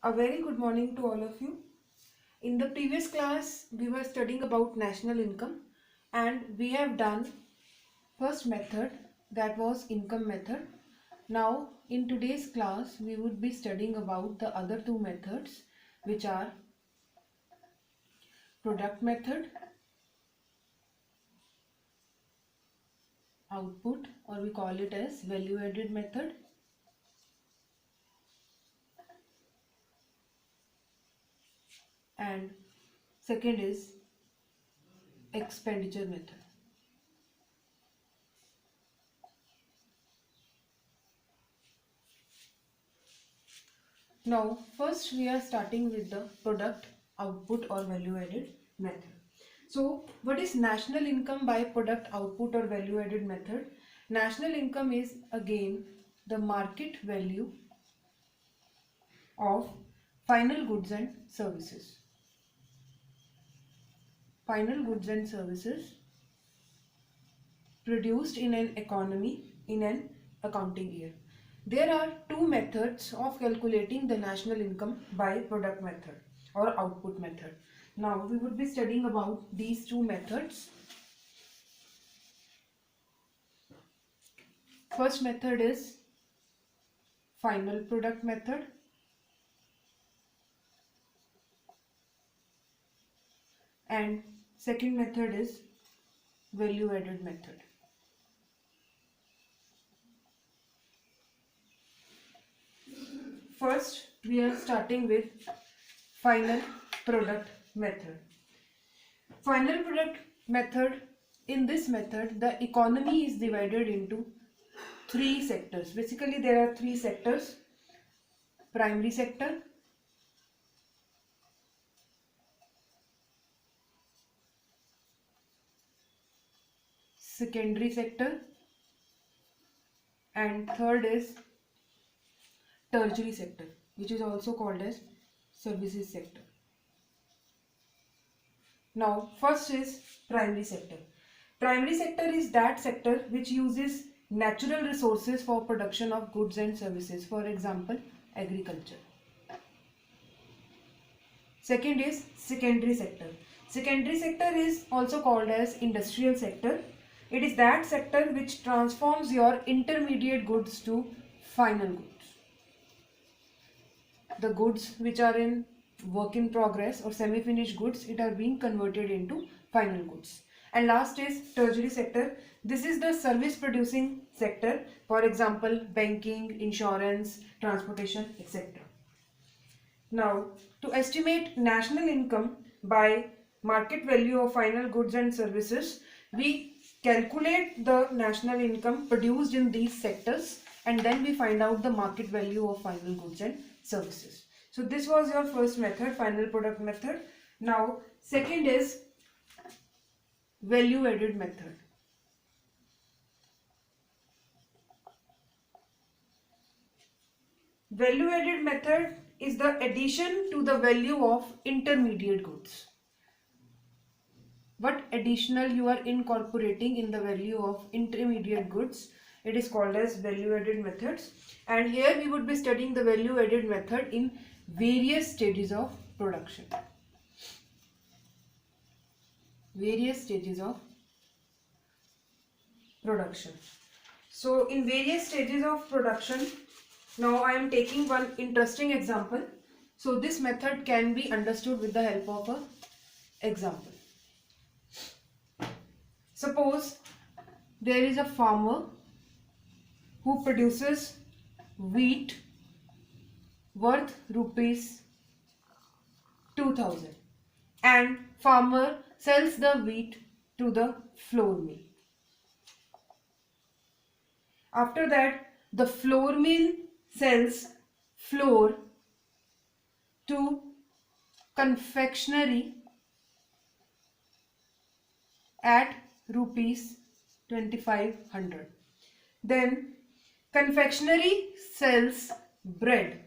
A very good morning to all of you. In the previous class, we were studying about national income and we have done first method, that was income method. Now in today's class, we would be studying about the other two methods, which are product method, output, or we call it as value added method, and second is expenditure method. Now, first we are starting with the product, output or value added method. So, what is national income by product, output or value added method? National income is again the market value of final goods and services. Final goods and services produced in an economy in an accounting year. There are two methods of calculating the national income by product method or output method. Now we would be studying about these two methods. First method is final product method and second method is value added method. First, we are starting with final product method. Final product method, in this method, the economy is divided into three sectors. Basically, there are three sectors: primary sector, secondary sector, and third is tertiary sector, which is also called as services sector. Now, first is primary sector. Primary sector is that sector which uses natural resources for production of goods and services, for example, agriculture. Second is secondary sector. Secondary sector is also called as industrial sector. It is that sector which transforms your intermediate goods to final goods. The goods which are in work in progress or semi-finished goods, it are being converted into final goods. And last is tertiary sector. This is the service producing sector, for example, banking, insurance, transportation, etc. Now, to estimate national income by market value of final goods and services, we calculate the national income produced in these sectors and then we find out the market value of final goods and services. So this was your first method, final product method. Now, second is value added method. Value added method is the addition to the value of intermediate goods. What additional you are incorporating in the value of intermediate goods, it is called as value added methods. And here we would be studying the value added method in various stages of production. Various stages of production. So in various stages of production, now I am taking one interesting example. So this method can be understood with the help of an example. Suppose there is a farmer who produces wheat worth rupees 2000 and farmer sells the wheat to the flour mill. After that, the flour mill sells flour to confectionery at rupees 2500. Then confectionery sells bread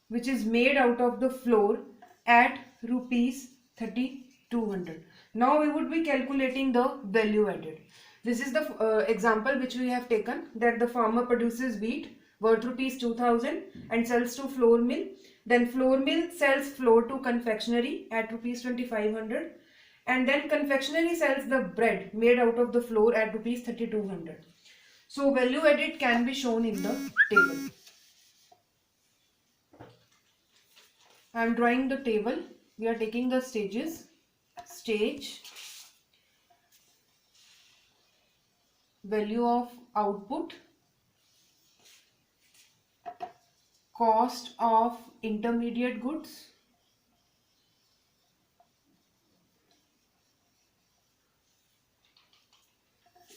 which is made out of the flour at rupees 3200. Now we would be calculating the value added. This is the example which we have taken, that the farmer produces wheat worth rupees 2000 and sells to flour mill. Then flour mill sells flour to confectionery at rupees 2500, and then confectionery sells the bread made out of the flour at rupees 3200. So value added can be shown in the table. I am drawing the table. We are taking the stages. Stage, value of output, cost of intermediate goods,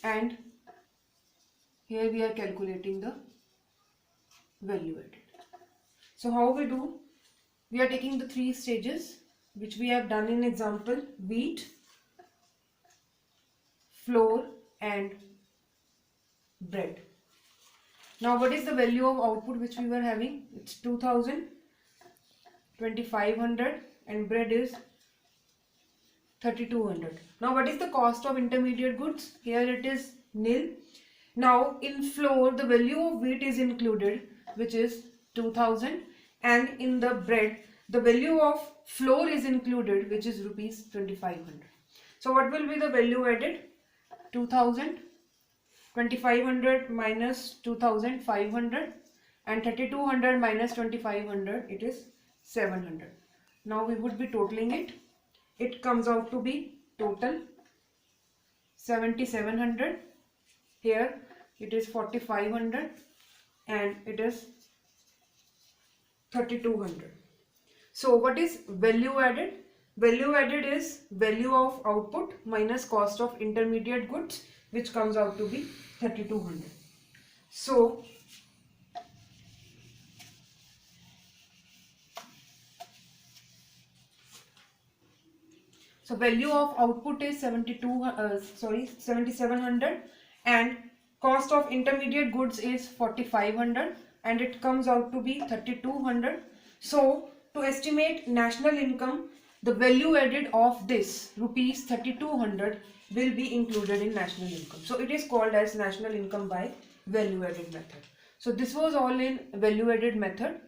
and here we are calculating the value added. So how we do? We are taking the three stages which we have done in example: wheat, flour and bread. Now what is the value of output which we were having? It's 2000, 2500 and bread is 3200. Now what is the cost of intermediate goods? Here it is nil. Now in flour the value of wheat is included, which is 2000, and in the bread the value of flour is included, which is rupees 2500. So what will be the value added? 2000, 2500 minus 2500 and 3200 minus 2500, it is 700. Now we would be totaling it. It comes out to be total 7700. Here it is 4500 and it is 3200. So what is value added? Value added is value of output minus cost of intermediate goods, which comes out to be 3200. So value of output is 7700 and cost of intermediate goods is 4500 and it comes out to be 3200. So to estimate national income, the value added of this rupees 3200 will be included in national income. So it is called as national income by value added method. So this was all in value added method.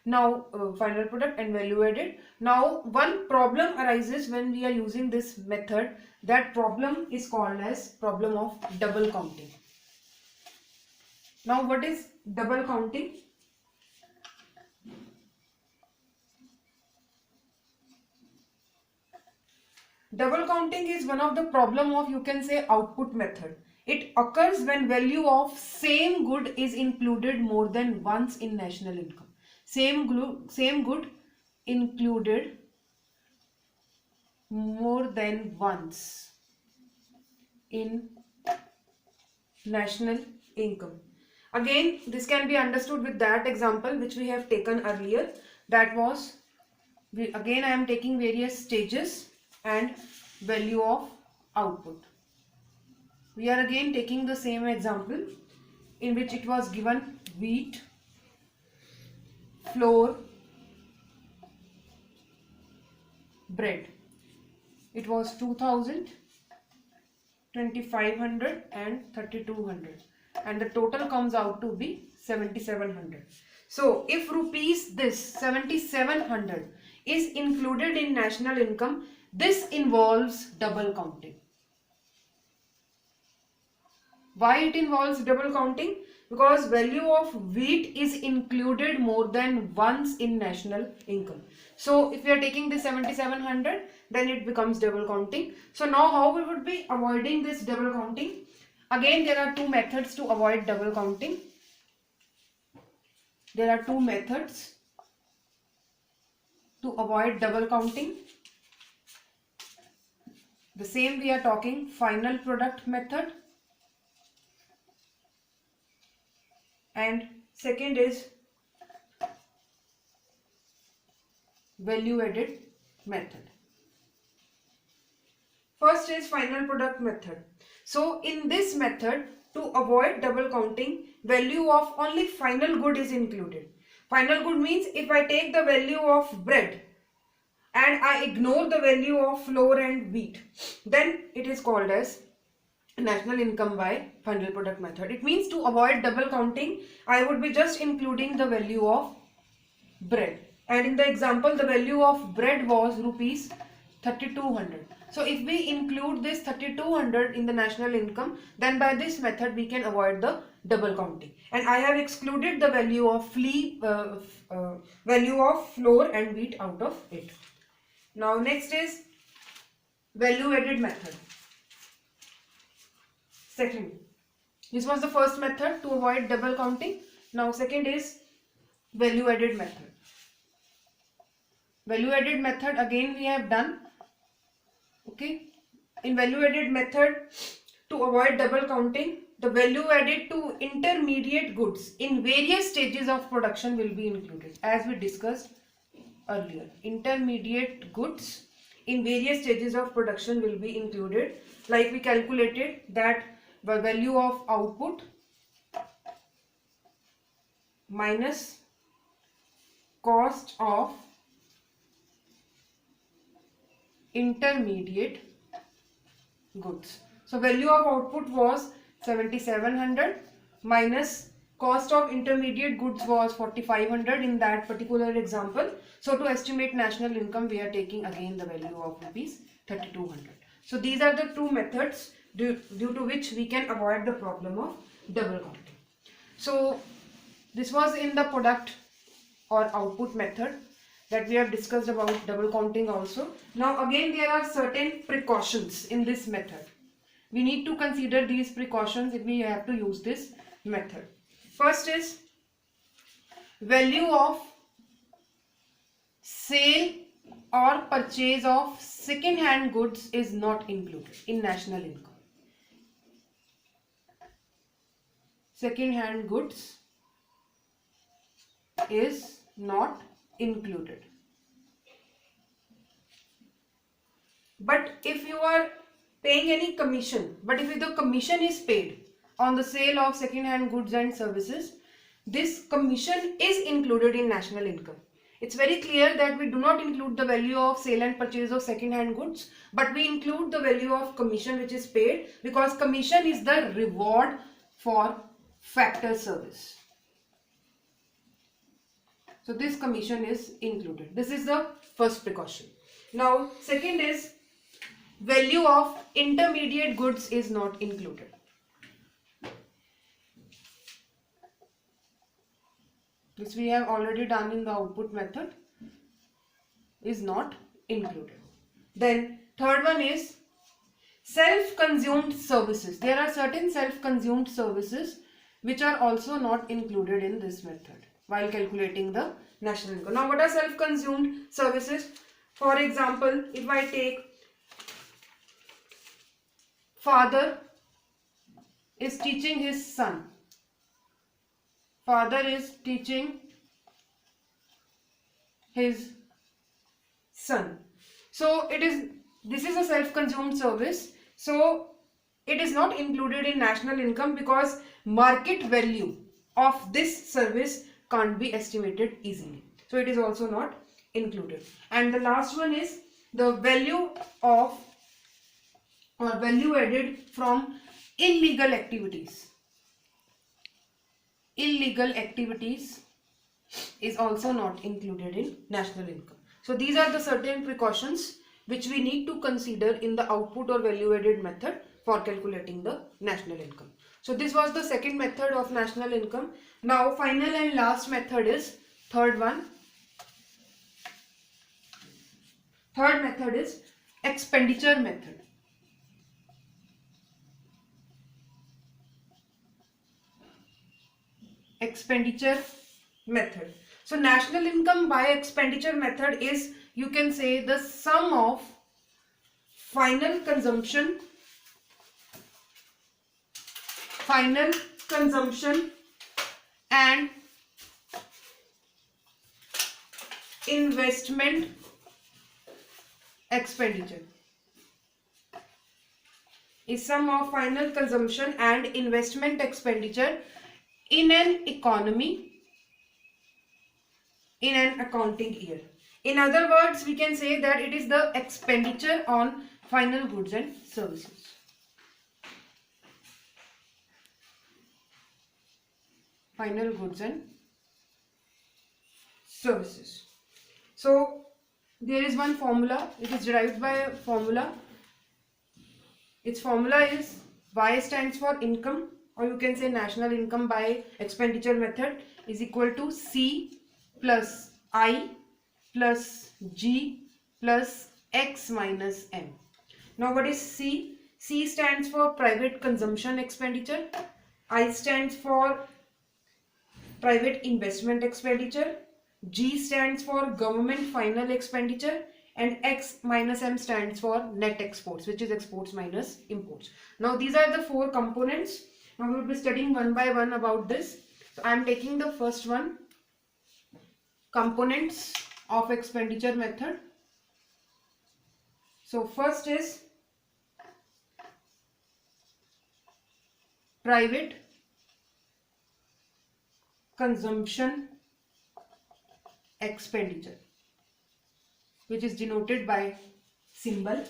Now final product and value added. Now one problem arises when we are using this method. That problem is called as problem of double counting. Now what is double counting? Double counting is one of the problem of, you can say, output method. It occurs when value of same good is included more than once in national income. Same good included more than once in national income. Again, this can be understood with that example which we have taken earlier. That was, again I am taking various stages and value of output. We are again taking the same example in which it was given wheat, flour, bread. It was 2000, 2500 and 3200 and the total comes out to be 7700. So if rupees this 7700 is included in national income, this involves double counting. Why it involves double counting? Because value of wheat is included more than once in national income. So if we are taking this 7700, then it becomes double counting. So now how we would be avoiding this double counting? Again, there are two methods to avoid double counting. There are two methods to avoid double counting. The same we are talking final product method, and second is value added method. First is final product method. So in this method, to avoid double counting, value of only final good is included. Final good means if I take the value of bread and I ignore the value of flour and wheat, then it is called as national income by final product method. It means to avoid double counting, I would be just including the value of bread. And in the example, the value of bread was rupees 3200. So if we include this 3200 in the national income, then by this method we can avoid the double counting. And I have excluded the value of flour and wheat out of it. Now next is value added method. Second, this was the first method to avoid double counting. Now second is value added method. Value added method again we have done. Okay, in value added method, to avoid double counting, the value added to intermediate goods in various stages of production will be included, as we discussed earlier. Intermediate goods in various stages of production will be included, like we calculated that the value of output minus cost of intermediate goods. So value of output was 7700 minus cost of intermediate goods was 4500 in that particular example. So to estimate national income, we are taking again the value of rupees 3200. So these are the two methods due to which we can avoid the problem of double counting. So this was in the product or output method that we have discussed about double counting also. Now again there are certain precautions in this method. We need to consider these precautions if we have to use this method. First is value of sale or purchase of second hand goods is not included in national income. Second hand goods is not included. But if you are paying any commission, but if the commission is paid on the sale of second hand goods and services, this commission is included in national income. It's very clear that we do not include the value of sale and purchase of second hand goods, but we include the value of commission which is paid, because commission is the reward for factor service. So this commission is included. This is the first precaution. Now second is value of intermediate goods is not included. This we have already done in the output method, is not included. Then third one is self-consumed services. There are certain self-consumed services which are also not included in this method while calculating the national income. Now what are self-consumed services? For example, if I take father is teaching his son. Father is teaching his son. So this is a self-consumed service. So it is not included in national income because market value of this service can't be estimated easily. So it is also not included. And the last one is the value of or value added from illegal activities. Illegal activities is also not included in national income. So these are the certain precautions which we need to consider in the output or value added method for calculating the national income. So this was the second method of national income. Now final and last method is third one. Third method is expenditure method. Expenditure method. So national income by expenditure method is, you can say, the sum of final consumption and investment expenditure. Is sum of final consumption and investment expenditure in an economy, in an accounting year. In other words, we can say that it is the expenditure on final goods and services. final goods and services. So there is one formula. It is derived by a formula. Its formula is Y stands for income, or you can say national income by expenditure method, is equal to C plus I plus G plus X minus M. Now what is C? C stands for private consumption expenditure. I stands for private investment expenditure. G stands for government final expenditure, and X minus M stands for net exports, which is exports minus imports. Now these are the four components. Now we will be studying one by one about this. So I am taking the first one, components of expenditure method. So first is private consumption expenditure, which is denoted by symbol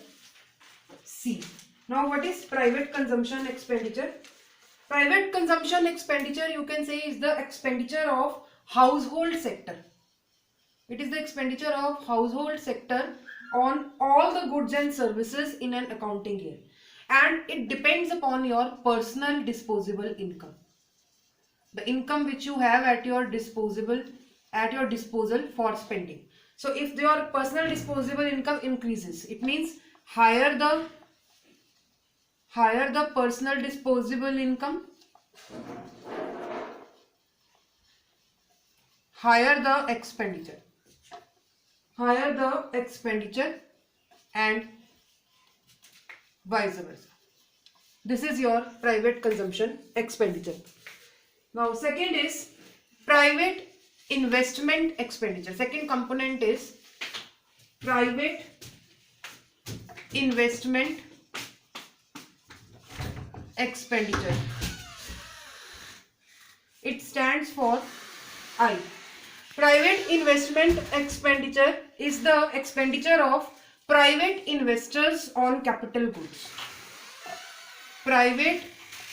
C. Now what is private consumption expenditure? Private consumption expenditure, you can say, is the expenditure of household sector. It is the expenditure of household sector on all the goods and services in an accounting year, and it depends upon your personal disposable income, the income which you have at your disposal for spending. So if your personal disposable income increases, it means higher the personal disposable income, higher the expenditure, and vice versa. This is your private consumption expenditure. Now second is private investment expenditure. Second component is private investment expenditure. It stands for I. Private investment expenditure is the expenditure of private investors on capital goods. Private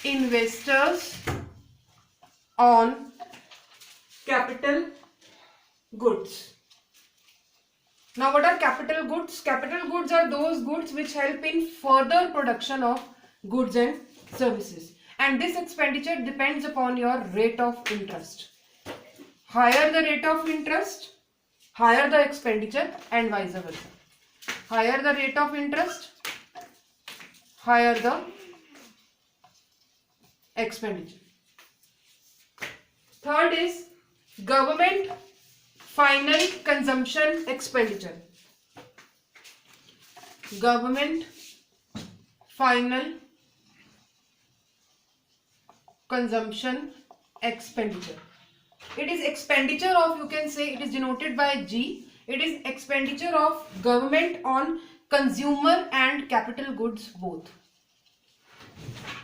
investors on capital goods. Now what are capital goods? Capital goods are those goods which help in further production of goods and services, and this expenditure depends upon your rate of interest. Higher the rate of interest, higher the expenditure, and vice versa. Higher the rate of interest, higher the expenditure. Third is government final consumption expenditure. Government final consumption expenditure. It is expenditure of, you can say, it is denoted by G. It is expenditure of government on consumer and capital goods both.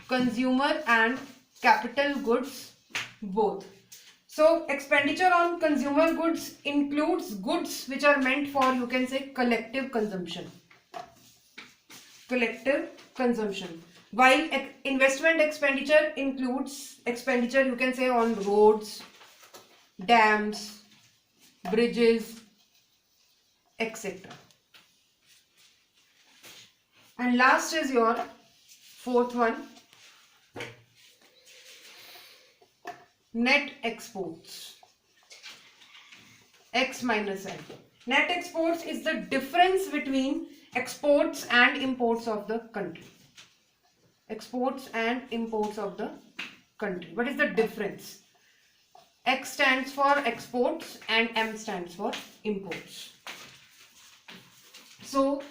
Consumer and capital goods both. So expenditure on consumer goods includes goods which are meant for, you can say, collective consumption. Collective consumption. While investment expenditure includes expenditure, you can say, on roads, dams, bridges, etc. And last is your fourth one, net exports. X minus M. Net exports is the difference between exports and imports of the country. Exports and imports of the country. What is the difference? X stands for exports and M stands for imports. So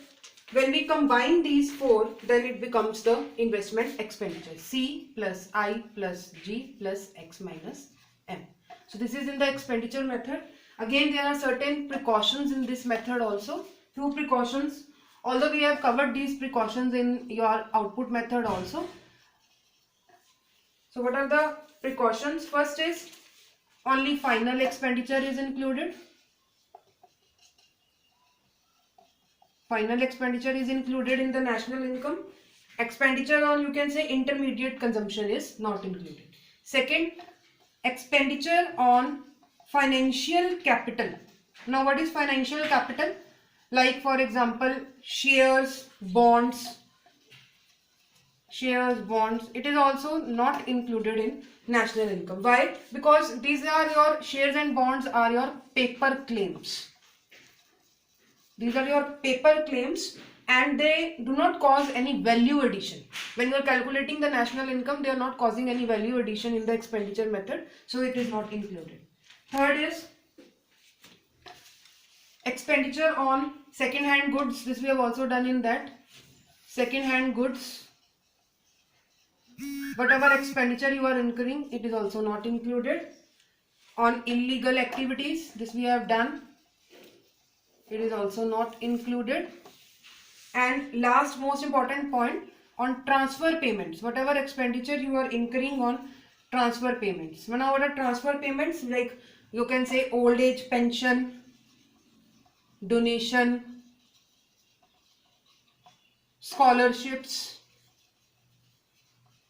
when we combine these four, then it becomes the investment expenditure. C plus I plus G plus X minus M. So this is in the expenditure method. Again, there are certain precautions in this method also. Few precautions. Although we have covered these precautions in your output method also. So what are the precautions? First is only final expenditure is included. Final expenditure is included in the national income. Expenditure on, you can say, intermediate consumption is not included. Second, expenditure on financial capital. Now what is financial capital? Like for example, shares, bonds, it is also not included in national income. Why? Because these are your shares and bonds are your paper claims. These are your paper claims and they do not cause any value addition. When you are calculating the national income, they are not causing any value addition in the expenditure method, so it is not included. Third is expenditure on second hand goods. This we have also done in that. Second hand goods, whatever expenditure you are incurring, it is also not included. On illegal activities, this we have done, it is also not included. And last most important point, on transfer payments, whatever expenditure you are incurring on transfer payments. Now what are transfer payments? Like you can say old age pension, donation, scholarships,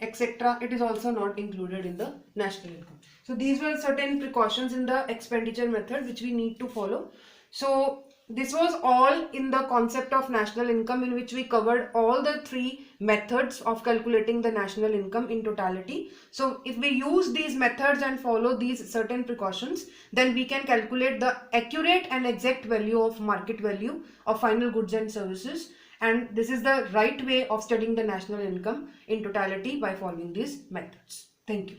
etc. It is also not included in the national income. So these were certain precautions in the expenditure method which we need to follow. So this was all in the concept of national income, in which we covered all the three methods of calculating the national income in totality. So if we use these methods and follow these certain precautions, then we can calculate the accurate and exact value of market value of final goods and services. And this is the right way of studying the national income in totality by following these methods. Thank you.